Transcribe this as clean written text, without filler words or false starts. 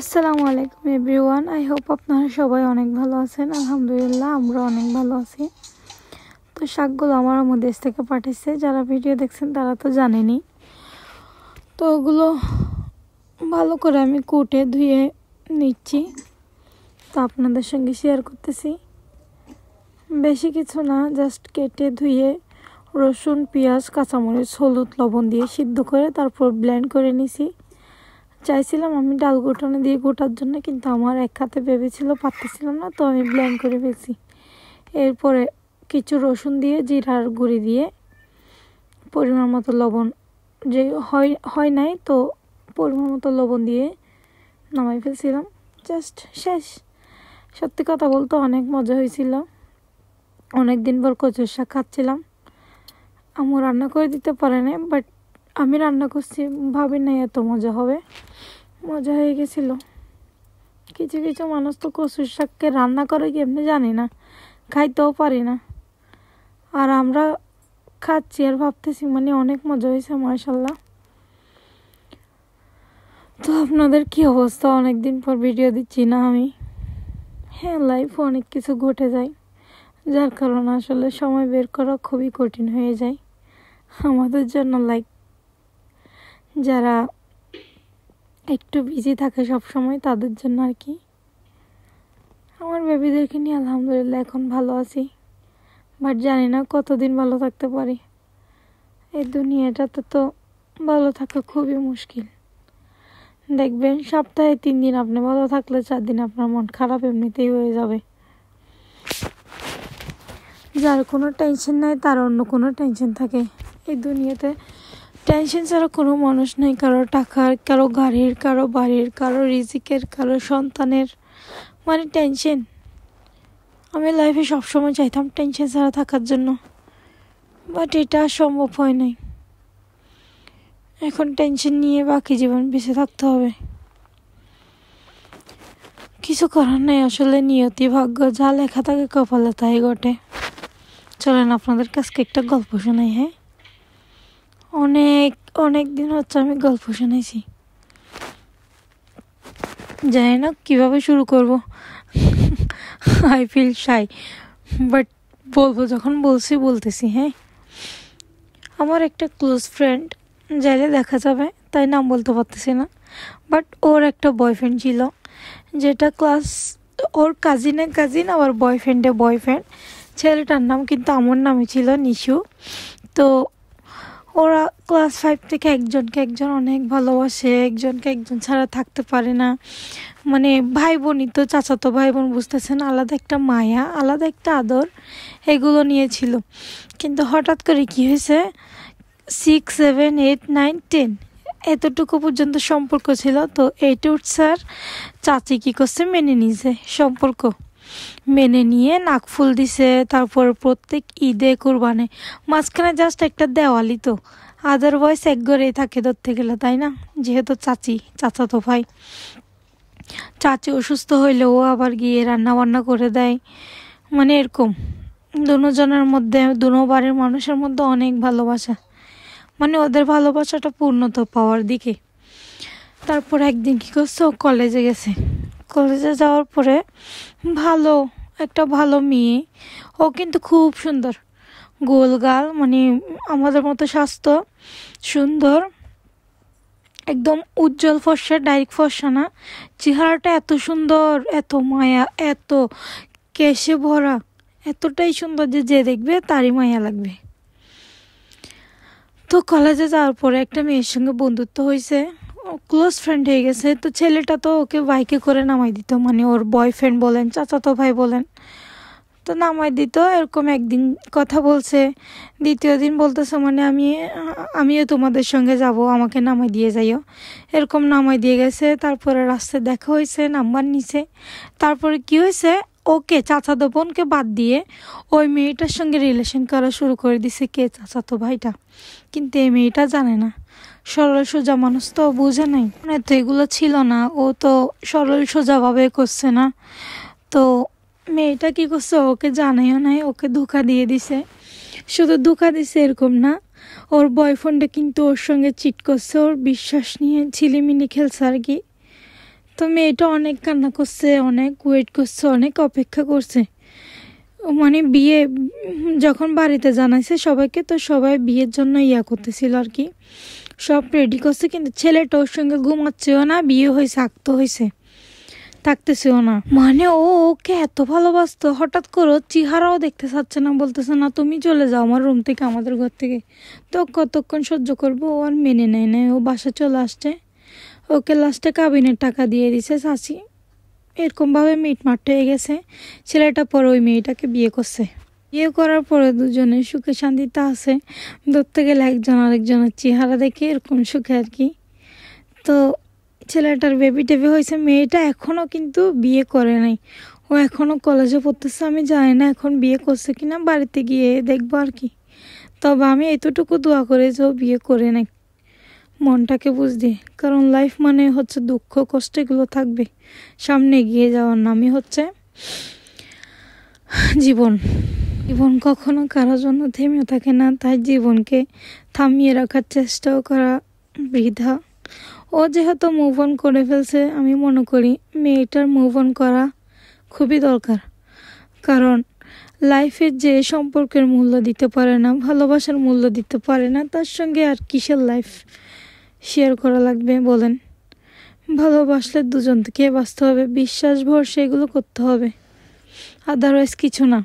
আসসালামু আলাইকুম everyone. I hope আপনারা সবাই অনেক ভালো আছেন। আলহামদুলিল্লাহ আমরা অনেক ভালো আছি। তো শাকগুলো আমার আম্মু দেশ থেকে পাঠিয়েছে, যারা ভিডিও দেখছেন তারা তো জানেনই। তো ওগুলো ভালো করে আমি কুটে ধুয়ে নিচ্ছি, তো আপনাদের সঙ্গে শেয়ার করতেছি। বেশি কিছু না, জাস্ট কেটে ধুয়ে রসুন, পেঁয়াজ, কাঁচামরিচ, হলুদ, লবণ দিয়ে সিদ্ধ করে তারপর ব্লেন্ড করে নিছি। চাইছিলাম আমি ডাল ঘুটানো দিয়ে ঘোটার জন্য, কিন্তু আমার এক হাতে ভেবেছিল, পারতেছিলাম না, তো আমি ব্লেন্ড করে ফেলছি। এরপরে কিছু রসুন দিয়ে জিরার গুঁড়ি দিয়ে পরিমাণ মতো লবণ, যে হয় নাই তো পরিমাণ মতো লবণ দিয়ে নামাই ফেলছিলাম। জাস্ট শেষ। সত্যি কথা বলতে অনেক মজা হয়েছিল। অনেক দিন পর কচুর শাক খাচ্ছিলাম। আম্মু রান্না করে দিতে পারে না, বাট আমি রান্না করছি, ভাবি নাই এত মজা হবে। মজা হয়ে গেছিল। কিছু কিছু মানুষ তো কচুর শাককে রান্না করে কেমনি জানি না, খাইতেও পারি না। আর আমরা খাচ্ছি আর ভাবতেছি মানে অনেক মজা হয়েছে মাশাআল্লাহ। তো আপনাদের কি অবস্থা? অনেক দিন পর ভিডিও দিচ্ছি না আমি। হ্যাঁ, লাইফে অনেক কিছু ঘটে যায়, যার কারণে আসলে সময় বের করা খুবই কঠিন হয়ে যায় আমাদের জন্য। যারা একটু বিজি থাকে সব সময়, তাদের জন্য আর কি। আমার বেবিদেরকে নিয়ে আলহামদুলিল্লাহ এখন ভালো আছি, বাট জানি না কতদিন ভালো থাকতে পারি। এই দুনিয়াটাতে তো ভালো থাকা খুবই মুশকিল। দেখবেন সপ্তাহে 3 দিন আপনি ভালো থাকলে 4 দিন আপনার মন খারাপ এমনিতেই হয়ে যাবে। যার কোনো টেনশন নাই তার অন্য কোনো টেনশন থাকে। এই দুনিয়াতে টেনশন ছাড়া কোনো মানুষ নেই। কারো টাকার, কারো গাড়ির, কারো বাড়ির, কারো রিজিকের, কারো সন্তানের, মানে টেনশন। আমি লাইফে সবসময় চাইতাম টেনশন ছাড়া থাকার জন্য, বাট এটা সম্ভব হয় নাই। এখন টেনশন নিয়ে বাকি জীবন বেঁচে থাকতে হবে। কিছু করার নেই, আসলে নিয়তি, ভাগ্য, যা লেখা থাকে কপালে তাই ঘটে। চলেন আপনাদের কাছে একটা গল্প শোনাই। হ্যাঁ, অনেক দিন হচ্ছে আমি গল্প শুনেছি, জানি না কিভাবে শুরু করব। আই ফিল শাই, বাট বলবো যখন বলতেছি। হ্যাঁ, আমার একটা ক্লোজ ফ্রেন্ড, যাইলে দেখা যাবে তাই নাম বলতে পারতেছি না, বাট ওর একটা বয়ফ্রেন্ড ছিল, যেটা ওর কাজিন আবার বয়ফ্রেন্ড। ছেলেটার নাম কিন্তু আমার নামে ছিল, নিশু। তো ওরা ক্লাস 5 থেকে একজন অনেক ভালোবাসে, একজনকে একজন ছাড়া থাকতে পারে না। মানে ভাই বোনই তো, চাচাতো ভাই বোন, বুঝতেছেন, আলাদা একটা মায়া, আলাদা একটা আদর, এগুলো নিয়েছিল। কিন্তু হঠাৎ করে কি হয়েছে, 6, 7, 8, 9, 10 এতটুকু পর্যন্ত সম্পর্ক ছিল। তো 8 স্যার চাচি কি করছে, মেনে নিয়েছে সম্পর্ক। মেনে নিয়ে নাকফুল দিছে, তারপর প্রত্যেক ঈদে, কুরবানে, মাঝখানে জাস্ট একটা দেওয়ালি, তো আদারওয়াইজ এক ঘরেই থাকে ধরতে গেলে, তাই না? যেহেতু চাচাতো ভাই, চাচি অসুস্থ হইলে ও আবার গিয়ে রান্না বান্না করে দেয়। মানে এরকম দুজনের মধ্যে, বাড়ির মানুষের মধ্যে অনেক ভালোবাসা। মানে ওদের ভালোবাসাটা পূর্ণতা পাওয়ার দিকে। তারপর একদিন কি করছে, ও কলেজে গেছে। কলেজে যাওয়ার পরে একটা ভালো মেয়ে, ও কিন্তু খুব সুন্দর, গোলগাল, মানে আমাদের মতো স্বাস্থ্য, সুন্দর, একদম উজ্জ্বল ফর্সা, ডাইরেক্ট ফর্সা না, চেহারাটা এত সুন্দর, এত মায়া, এত কেশে ভরা, এতটাই সুন্দর যে দেখবে তারই মায়া লাগবে। তো কলেজে যাওয়ার পরে একটা মেয়ের সঙ্গে বন্ধুত্ব হয়েছে, ক্লোজ ফ্রেন্ড হয়ে গেছে। তো ছেলেটা তো ওকে বাইকে করে নামাই দিত, মানে ওর বয়ফ্রেন্ড বলেন, চাচাতো ভাই বলেন, তো নামাই দিত। এরকম একদিন কথা বলছে, দ্বিতীয় দিন বলতেছে মানে আমিও তোমাদের সঙ্গে যাব, আমাকে নামাই দিয়ে যাইও। এরকম নামাই দিয়ে গেছে। তারপরে রাস্তায় দেখা হয়েছে, নাম্বার নিছে। তারপরে কি হয়েছে, ওকে চাচাতো বোনকে বাদ দিয়ে ওই মেয়েটার সঙ্গে রিলেশন করা শুরু করে দিছে, কে, চাচাতো ভাইটা। কিন্তু এই মেয়েটা জানে না, সরল সোজা মানুষ তো, বুঝে নাই, মানে তো এগুলো ছিল না, ও তো সরল সোজাভাবে করছে না। তো মেয়েটা কি করছে, ওকে জানাইও নাই, ওকে ধোঁকা দিয়ে দিছে। শুধু ধোঁকা দিছে এরকম না, ওর বয়ফ্রেন্ডে কিন্তু ওর সঙ্গে চিট করছে, ওর বিশ্বাস নিয়ে ছিলিমিলি খেলছে আর কি। তো মেয়েটা অনেক কান্না করছে, অনেক ওয়েট করছে, অনেক অপেক্ষা করছে। মানে বিয়ে যখন বাড়িতে জানাইছে সবাইকে, তো সবাই বিয়ের জন্য করতেছিল আর কি, সব রেডি করছে, কিন্তু ছেলেটা ওর সঙ্গে ঘুমাচ্ছেও না, বিয়ে হয়েছে আক্ত হয়েছে, থাকতেছেও না। মানে ওকে এত ভালোবাসতো, হঠাৎ করে ওর চেহারাও দেখতে চাচ্ছে না, বলতেছে না তুমি চলে যাও আমার রুম থেকে, আমাদের ঘর থেকে। তো কতক্ষণ সহ্য করবো, ও আর মেনে নেয় না, ও বাসা চলে আসছে। ওকে লাস্টে কাবিনের টাকা দিয়ে দিছে চাচি। এরকমভাবে মিটমাট হয়ে গেছে। ছেলেটা পরে ওই মেয়েটাকে বিয়ে করছে। বিয়ে করার পরে দুজনে সুখে শান্তিতে আছে। ধরতে গেলে একজন আরেকজনের চেহারা দেখে এরকম সুখে আর কি। তো ছেলেটার বেবি টেবি হয়েছে, মেয়েটা এখনও কিন্তু বিয়ে করে নাই, ও এখনও কলেজে পড়তেছে। আমি জানি না এখন বিয়ে করছে কিনা, বাড়িতে গিয়ে দেখবো আর কি। তবে আমি এতটুকু দোয়া করে যে ও বিয়ে করে নাই, মনটাকে বুঝতে। কারণ লাইফ মানে হচ্ছে দুঃখ কষ্ট, এগুলো থাকবে, সামনে এগিয়ে যাওয়ার নামই হচ্ছে জীবন। জীবন কখনো কারোর জন্য থেমে থাকে না, তাই জীবনকে থামিয়ে রাখার চেষ্টাও করা বৃথা। ও যেহেতু মুভ অন করে ফেলছে, আমি মনে করি মেয়েটার মুভ অন করা খুবই দরকার। কারণ লাইফের যে সম্পর্কের মূল্য দিতে পারে না, ভালোবাসার মূল্য দিতে পারে না, তার সঙ্গে আর কিসের লাইফ শেয়ার করা লাগবে বলেন? ভালোবাসলে দুজন থেকে বাঁচতে হবে, বিশ্বাস ভরসা এগুলো করতে হবে, আদারওয়াইজ কিছু না।